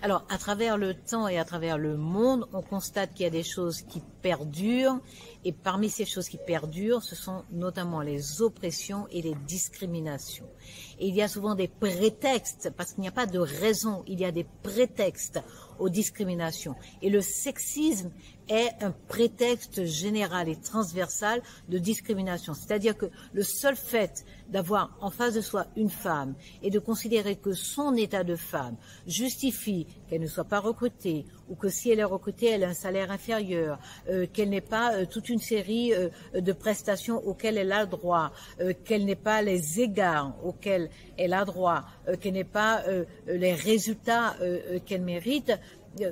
Alors, à travers le temps et à travers le monde, on constate qu'il y a des choses qui perdurent. Et parmi ces choses qui perdurent, ce sont notamment les oppressions et les discriminations. Et il y a souvent des prétextes, parce qu'il n'y a pas de raison, il y a des prétextes aux discriminations. Et le sexisme est un prétexte général et transversal de discrimination. C'est-à-dire que le seul fait d'avoir en face de soi une femme et de considérer que son état de femme justifie qu'elle ne soit pas recrutée ou que si elle est recrutée, elle a un salaire inférieur, qu'elle n'ait pas toute une série de prestations auxquelles elle a droit, qu'elle n'ait pas les égards auxquels elle a droit, qu'elle n'ait pas les résultats qu'elle mérite,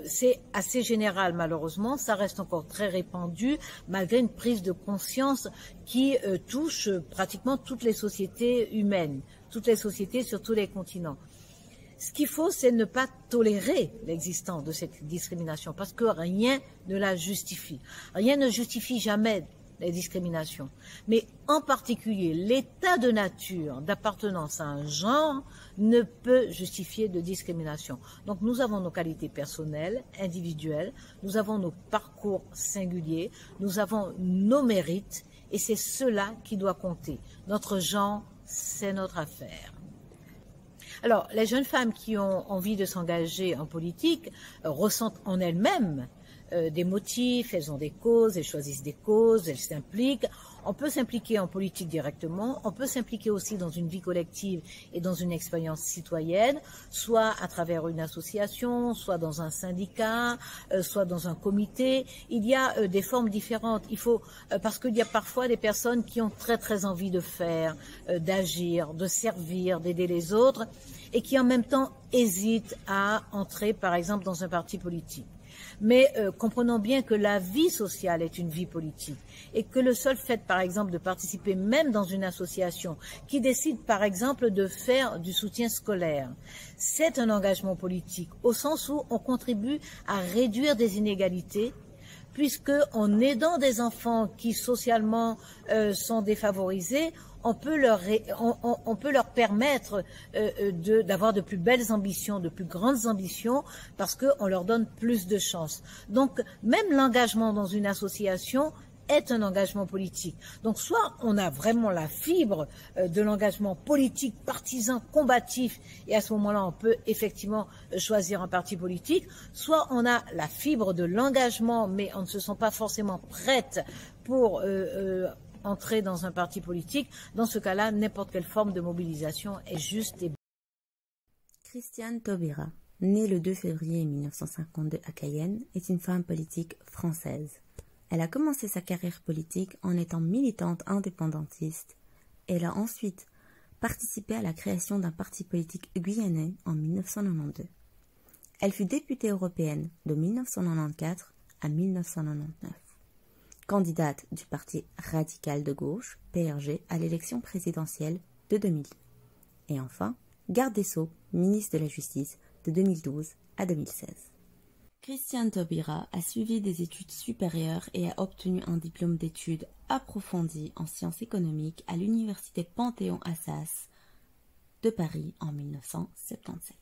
c'est assez général malheureusement, ça reste encore très répandu malgré une prise de conscience qui touche pratiquement toutes les sociétés humaines, toutes les sociétés sur tous les continents. Ce qu'il faut, c'est ne pas tolérer l'existence de cette discrimination parce que rien ne la justifie. Rien ne justifie jamais les discriminations. Mais en particulier, l'état de nature d'appartenance à un genre ne peut justifier de discrimination. Donc nous avons nos qualités personnelles, individuelles, nous avons nos parcours singuliers, nous avons nos mérites et c'est cela qui doit compter. Notre genre, c'est notre affaire. Alors, les jeunes femmes qui ont envie de s'engager en politique ressentent en elles-mêmes des motifs, elles ont des causes, elles choisissent des causes, elles s'impliquent. On peut s'impliquer en politique directement, on peut s'impliquer aussi dans une vie collective et dans une expérience citoyenne, soit à travers une association, soit dans un syndicat, soit dans un comité. Il y a des formes différentes. Il faut parce qu'il y a parfois des personnes qui ont très envie de faire, d'agir, de servir, d'aider les autres et qui en même temps hésitent à entrer par exemple dans un parti politique. Mais comprenons bien que la vie sociale est une vie politique et que le seul fait, par exemple, de participer même dans une association qui décide, par exemple, de faire du soutien scolaire, c'est un engagement politique au sens où on contribue à réduire des inégalités puisque en aidant des enfants qui socialement sont défavorisés, on peut leur permettre d'avoir de plus belles ambitions, de plus grandes ambitions, parce qu'on leur donne plus de chances. Donc, même l'engagement dans une association est un engagement politique. Donc, soit on a vraiment la fibre de l'engagement politique, partisan, combatif, et à ce moment-là, on peut effectivement choisir un parti politique, soit on a la fibre de l'engagement, mais on ne se sent pas forcément prête pour entrer dans un parti politique. Dans ce cas-là, n'importe quelle forme de mobilisation est juste et... Christiane Taubira, née le 2 février 1952 à Cayenne, est une femme politique française. Elle a commencé sa carrière politique en étant militante indépendantiste. Elle a ensuite participé à la création d'un parti politique guyanais en 1992. Elle fut députée européenne de 1994 à 1999. Candidate du Parti radical de gauche, PRG, à l'élection présidentielle de 2000. Et enfin, garde des Sceaux, ministre de la Justice de 2012 à 2016. Christiane Taubira a suivi des études supérieures et a obtenu un diplôme d'études approfondies en sciences économiques à l'université Panthéon-Assas de Paris en 1977.